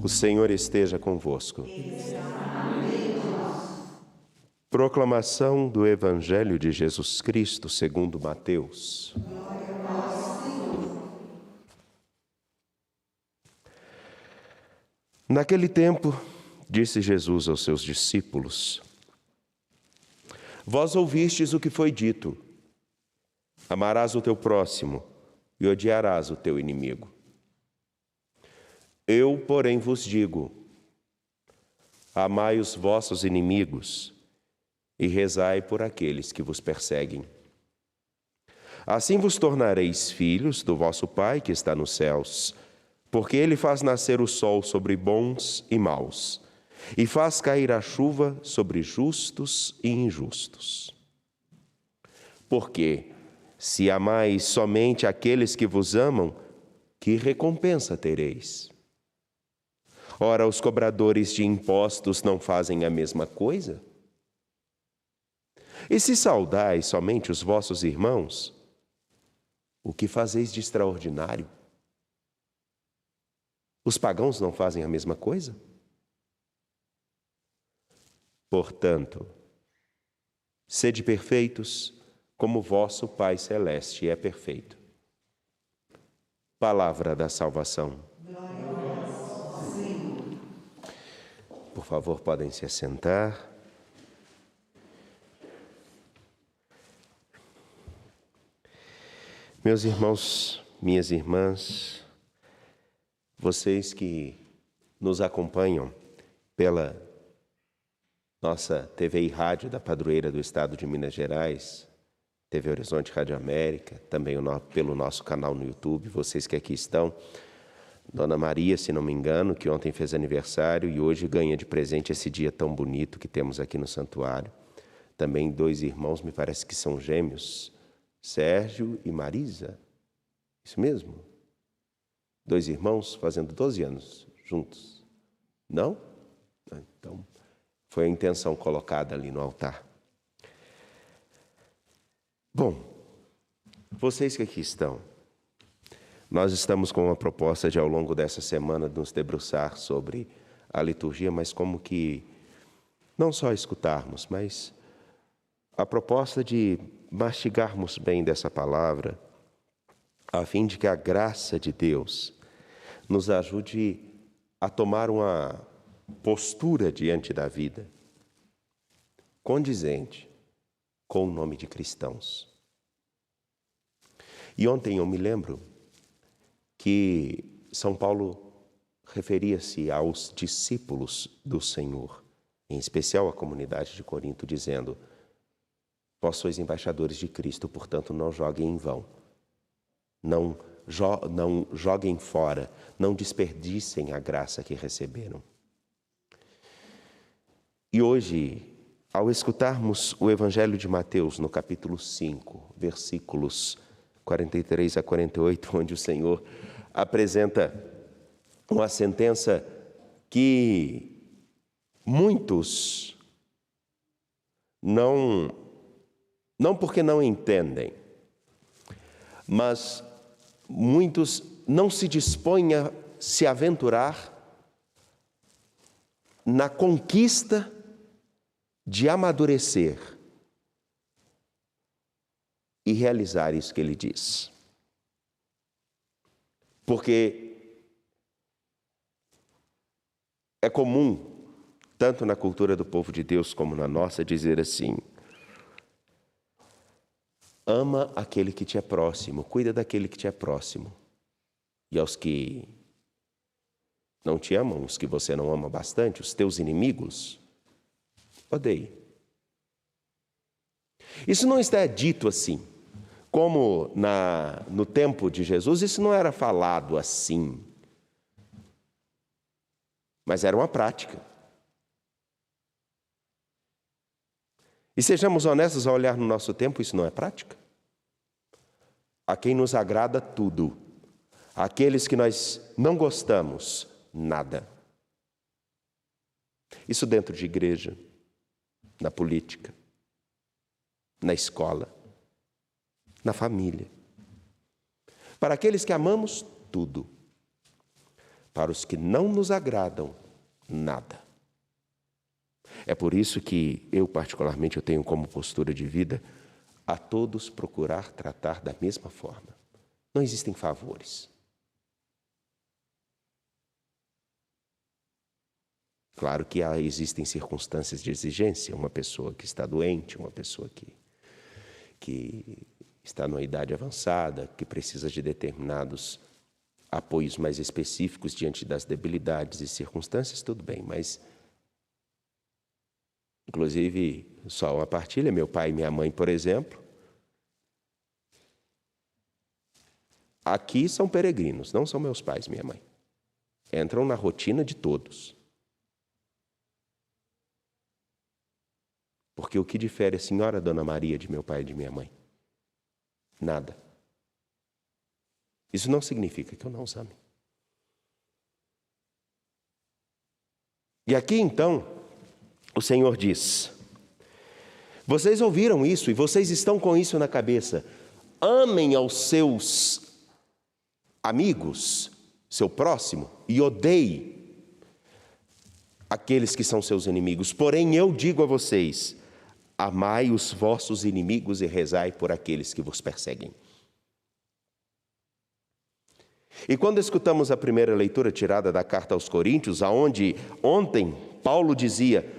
O Senhor esteja convosco. Proclamação do Evangelho de Jesus Cristo segundo Mateus. Naquele tempo, disse Jesus aos seus discípulos: Vós ouvistes o que foi dito: amarás o teu próximo e odiarás o teu inimigo. Eu, porém, vos digo: amai os vossos inimigos e rezai por aqueles que vos perseguem. Assim vos tornareis filhos do vosso Pai que está nos céus, porque Ele faz nascer o sol sobre bons e maus, e faz cair a chuva sobre justos e injustos. Porque, se amais somente aqueles que vos amam, que recompensa tereis? Ora, os cobradores de impostos não fazem a mesma coisa? E se saudais somente os vossos irmãos, o que fazeis de extraordinário? Os pagãos não fazem a mesma coisa? Portanto, sede perfeitos, como vosso Pai Celeste é perfeito. Palavra da salvação. Por favor, podem se assentar. Meus irmãos, minhas irmãs, vocês que nos acompanham pela nossa TV e rádio da Padroeira do Estado de Minas Gerais, TV Horizonte Rádio América, também pelo nosso canal no YouTube, vocês que aqui estão, Dona Maria, se não me engano, que ontem fez aniversário e hoje ganha de presente esse dia tão bonito que temos aqui no santuário. Também 2 irmãos, me parece que são gêmeos, Sérgio e Marisa. Isso mesmo? 2 irmãos fazendo 12 anos juntos. Não? Então, foi a intenção colocada ali no altar. Bom, vocês que aqui estão, nós estamos com uma proposta de, ao longo dessa semana, nos debruçar sobre a liturgia, mas como que não só escutarmos, mas a proposta de mastigarmos bem dessa palavra, a fim de que a graça de Deus nos ajude a tomar uma postura diante da vida condizente com o nome de cristãos. E ontem eu me lembro que São Paulo referia-se aos discípulos do Senhor, em especial à comunidade de Corinto, dizendo: vós sois embaixadores de Cristo, portanto não joguem em vão, não joguem fora, não desperdicem a graça que receberam. E hoje, ao escutarmos o Evangelho de Mateus, no capítulo 5, versículos 43 a 48, onde o Senhor apresenta uma sentença que muitos não porque não entendem, mas muitos não se dispõem a se aventurar na conquista de amadurecer e realizar isso que ele diz. Porque é comum, tanto na cultura do povo de Deus como na nossa, dizer assim: ama aquele que te é próximo, cuida daquele que te é próximo. E aos que não te amam, os que você não ama bastante, os teus inimigos, odeie. Isso não está dito assim. Como no tempo de Jesus, isso não era falado assim. Mas era uma prática. E sejamos honestos ao olhar no nosso tempo, isso não é prática. A quem nos agrada, tudo. Aqueles que nós não gostamos, nada. Isso dentro de igreja, na política, na escola, na família. Para aqueles que amamos, tudo. para os que não nos agradam, nada. É por isso que eu, particularmente, eu tenho como postura de vida a todos procurar tratar da mesma forma. Não existem favores. Claro que existem circunstâncias de exigência, uma pessoa que está doente, uma pessoa que está numa idade avançada, que precisa de determinados apoios mais específicos diante das debilidades e circunstâncias, tudo bem, mas, inclusive, só uma partilha, meu pai e minha mãe, por exemplo, aqui são peregrinos, não são meus pais e minha mãe. Entram na rotina de todos. Porque o que difere a senhora Dona Maria de meu pai e de minha mãe? Nada. Isso não significa que eu não os ame. E aqui então, o Senhor diz: vocês ouviram isso e vocês estão com isso na cabeça. Amem aos seus amigos, seu próximo, e odeie aqueles que são seus inimigos. Porém, eu digo a vocês: amai os vossos inimigos e rezai por aqueles que vos perseguem. E quando escutamos a primeira leitura tirada da carta aos Coríntios, aonde ontem Paulo dizia: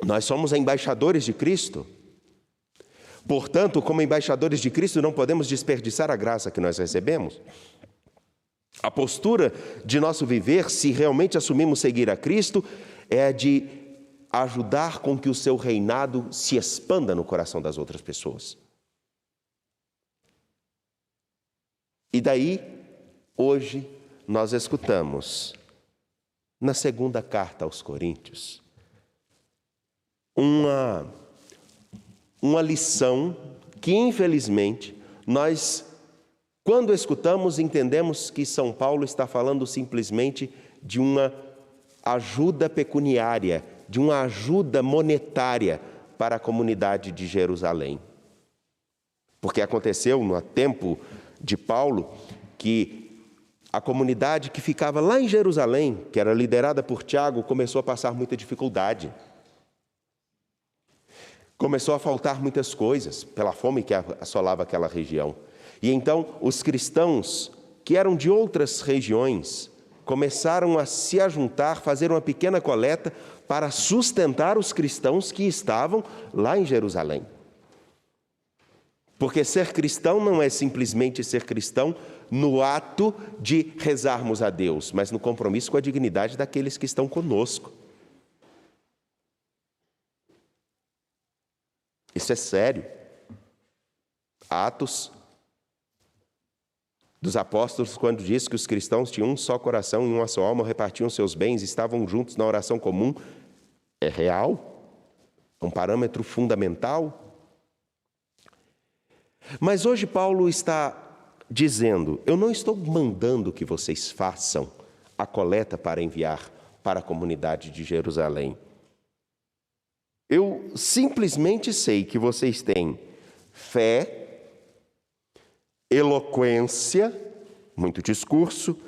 nós somos embaixadores de Cristo. Portanto, como embaixadores de Cristo, não podemos desperdiçar a graça que nós recebemos. A postura de nosso viver, se realmente assumimos seguir a Cristo, é a de ajudar com que o seu reinado se expanda no coração das outras pessoas. E daí, hoje, nós escutamos, na segunda carta aos Coríntios, uma lição que, infelizmente, nós, quando escutamos, entendemos que São Paulo está falando simplesmente de uma ajuda pecuniária, de uma ajuda monetária para a comunidade de Jerusalém. Porque aconteceu no tempo de Paulo que a comunidade que ficava lá em Jerusalém, que era liderada por Tiago, começou a passar muita dificuldade. Começou a faltar muitas coisas pela fome que assolava aquela região. E então os cristãos que eram de outras regiões começaram a se ajuntar, fazer uma pequena coleta para sustentar os cristãos que estavam lá em Jerusalém. Porque ser cristão não é simplesmente ser cristão no ato de rezarmos a Deus, mas no compromisso com a dignidade daqueles que estão conosco. Isso é sério. Atos dos Apóstolos, quando diz que os cristãos tinham um só coração e uma só alma, repartiam seus bens, estavam juntos na oração comum, é real, é um parâmetro fundamental. Mas hoje Paulo está dizendo: eu não estou mandando que vocês façam a coleta para enviar para a comunidade de Jerusalém. Eu simplesmente sei que vocês têm fé, eloquência, muito discurso,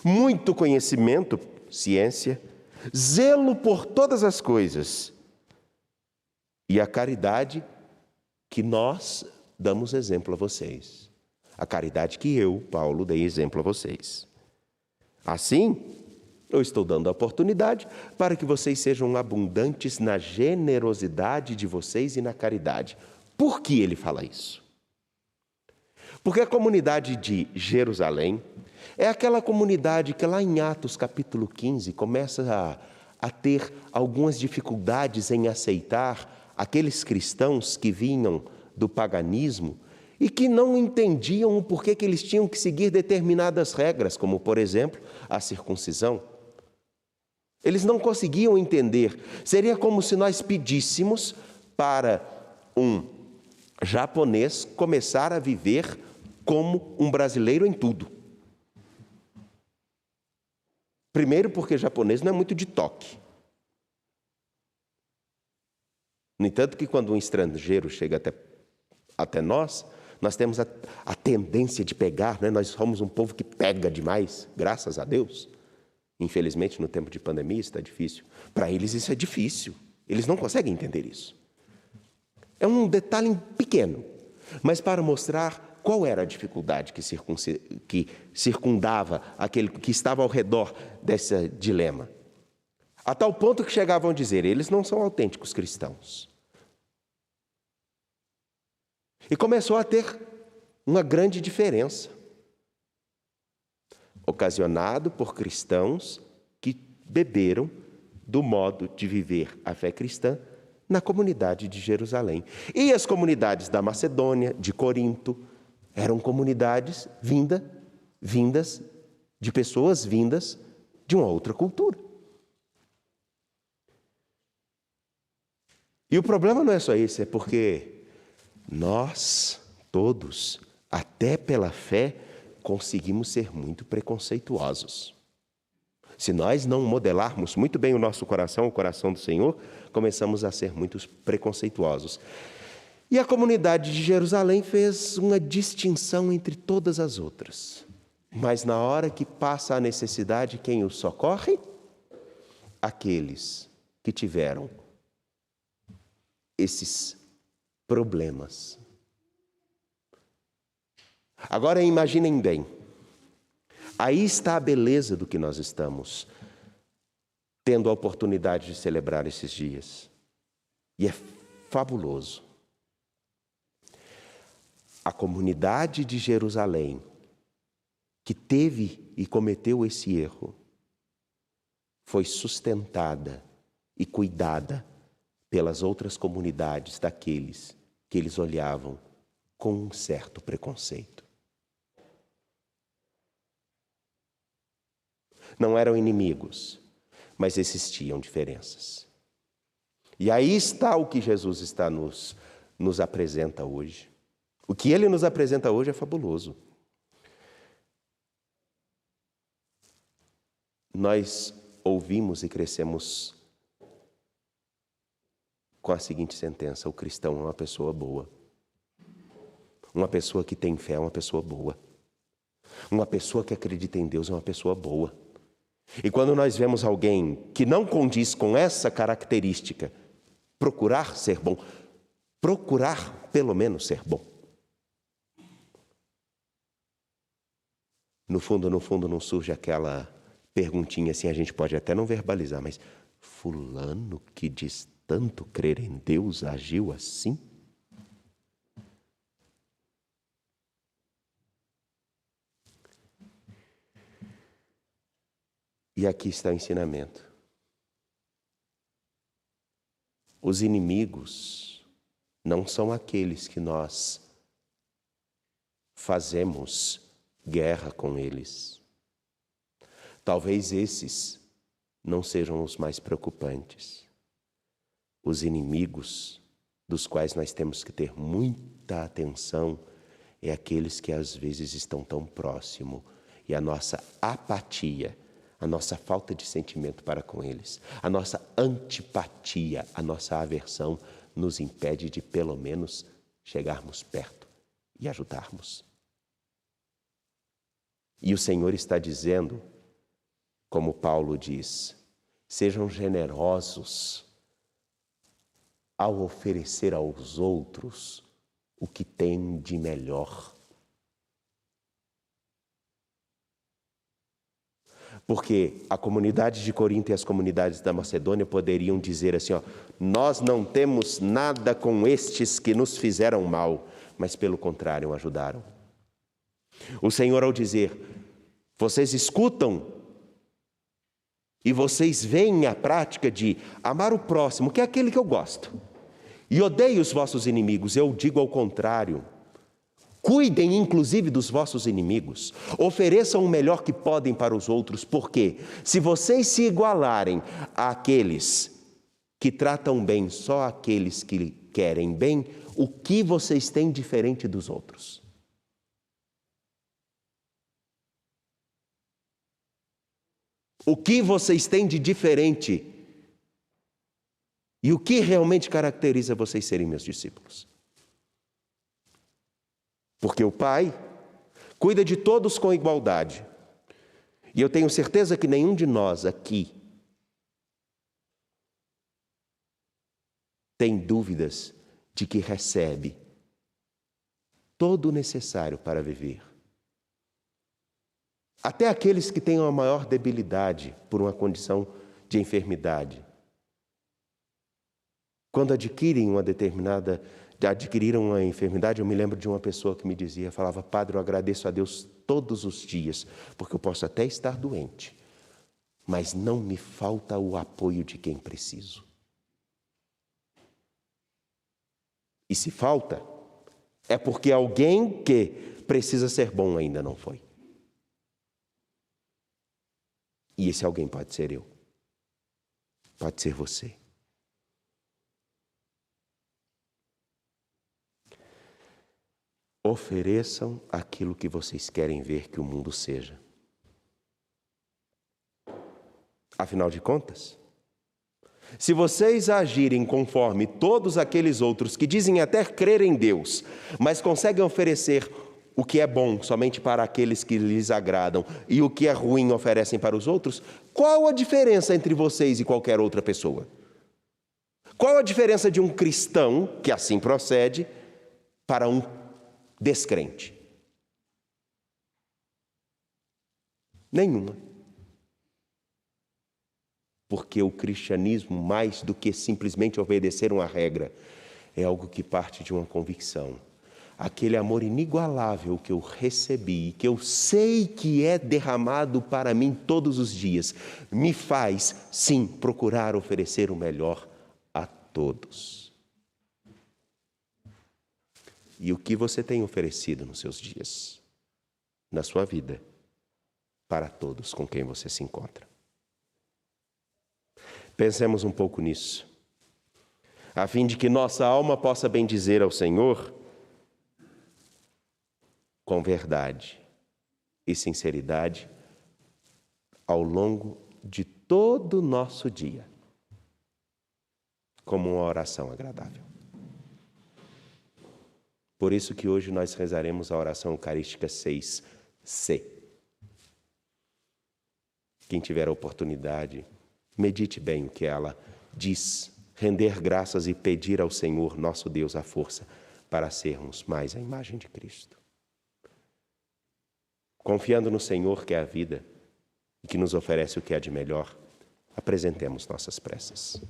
muito conhecimento, ciência, zelo por todas as coisas e a caridade que nós damos exemplo a vocês. A caridade que eu, Paulo, dei exemplo a vocês. Assim, eu estou dando a oportunidade para que vocês sejam abundantes na generosidade de vocês e na caridade. Por que ele fala isso? Porque a comunidade de Jerusalém é aquela comunidade que lá em Atos capítulo 15 começa a ter algumas dificuldades em aceitar aqueles cristãos que vinham do paganismo e que não entendiam o porquê que eles tinham que seguir determinadas regras, como, por exemplo, a circuncisão. Eles não conseguiam entender. Seria como se nós pedíssemos para um japonês começar a viver como um brasileiro em tudo. Primeiro, porque japonês não é muito de toque. No entanto, que quando um estrangeiro chega até nós temos a tendência de pegar, né? Nós somos um povo que pega demais, graças a Deus. Infelizmente, no tempo de pandemia, isso está difícil. Para eles, isso é difícil. Eles não conseguem entender isso. É um detalhe pequeno, mas para mostrar qual era a dificuldade que circundava aquele que estava ao redor desse dilema. A tal ponto que chegavam a dizer, eles não são autênticos cristãos. E começou a ter uma grande diferença, ocasionado por cristãos que beberam do modo de viver a fé cristã na comunidade de Jerusalém. E as comunidades da Macedônia, de Corinto, eram comunidades vindas de pessoas vindas de uma outra cultura. E o problema não é só esse, é porque nós, todos, até pela fé, conseguimos ser muito preconceituosos. Se nós não modelarmos muito bem o nosso coração, o coração do Senhor, começamos a ser muito preconceituosos. E a comunidade de Jerusalém fez uma distinção entre todas as outras. Mas na hora que passa a necessidade, quem os socorre? Aqueles que tiveram esses problemas. Agora imaginem bem, aí está a beleza do que nós estamos tendo a oportunidade de celebrar esses dias. E é fabuloso. A comunidade de Jerusalém, que teve e cometeu esse erro, foi sustentada e cuidada pelas outras comunidades daqueles que eles olhavam com um certo preconceito. Não eram inimigos, mas existiam diferenças. E aí está o que Jesus está nos apresenta hoje. O que ele nos apresenta hoje é fabuloso. Nós ouvimos e crescemos com a seguinte sentença: o cristão é uma pessoa boa. Uma pessoa que tem fé é uma pessoa boa. Uma pessoa que acredita em Deus é uma pessoa boa. E quando nós vemos alguém que não condiz com essa característica, procurar ser bom, procurar pelo menos ser bom. No fundo, não surge aquela perguntinha assim, a gente pode até não verbalizar, mas fulano que diz tanto crer em Deus agiu assim? E aqui está o ensinamento. Os inimigos não são aqueles que nós fazemos guerra com eles. Talvez esses não sejam os mais preocupantes. Os inimigos dos quais nós temos que ter muita atenção é aqueles que às vezes estão tão próximo e a nossa apatia, a nossa falta de sentimento para com eles, a nossa antipatia, a nossa aversão nos impede de pelo menos chegarmos perto e ajudarmos. E o Senhor está dizendo, como Paulo diz, sejam generosos ao oferecer aos outros o que têm de melhor. Porque a comunidade de Corinto e as comunidades da Macedônia poderiam dizer assim, nós não temos nada com estes que nos fizeram mal, mas pelo contrário, ajudaram. O Senhor ao dizer, vocês escutam e vocês veem a prática de amar o próximo, que é aquele que eu gosto, e odeio os vossos inimigos, eu digo ao contrário. Cuidem, inclusive, dos vossos inimigos. Ofereçam o melhor que podem para os outros, porque se vocês se igualarem àqueles que tratam bem só aqueles que querem bem, o que vocês têm diferente dos outros? O que vocês têm de diferente? E o que realmente caracteriza vocês serem meus discípulos? Porque o Pai cuida de todos com igualdade. E eu tenho certeza que nenhum de nós aqui tem dúvidas de que recebe todo o necessário para viver. Até aqueles que têm uma maior debilidade por uma condição de enfermidade. Quando adquiriram uma enfermidade, eu me lembro de uma pessoa que me dizia, falava: Padre, eu agradeço a Deus todos os dias, porque eu posso até estar doente, mas não me falta o apoio de quem preciso. E se falta, é porque alguém que precisa ser bom ainda não foi. E esse alguém pode ser eu. Pode ser você. Ofereçam aquilo que vocês querem ver que o mundo seja. Afinal de contas, se vocês agirem conforme todos aqueles outros que dizem até crer em Deus, mas conseguem oferecer o que é bom somente para aqueles que lhes agradam e o que é ruim oferecem para os outros, qual a diferença entre vocês e qualquer outra pessoa? Qual a diferença de um cristão que assim procede para um descrente? Nenhuma. Porque o cristianismo, mais do que simplesmente obedecer uma regra, é algo que parte de uma convicção. Aquele amor inigualável que eu recebi, que eu sei que é derramado para mim todos os dias, me faz, sim, procurar oferecer o melhor a todos. E o que você tem oferecido nos seus dias, na sua vida, para todos com quem você se encontra? Pensemos um pouco nisso, a fim de que nossa alma possa bendizer ao Senhor com verdade e sinceridade ao longo de todo o nosso dia, como uma oração agradável. Por isso que hoje nós rezaremos a oração eucarística 6C. Quem tiver a oportunidade, medite bem o que ela diz, render graças e pedir ao Senhor, nosso Deus, a força para sermos mais a imagem de Cristo. Confiando no Senhor, que é a vida e que nos oferece o que há de melhor, apresentemos nossas preces.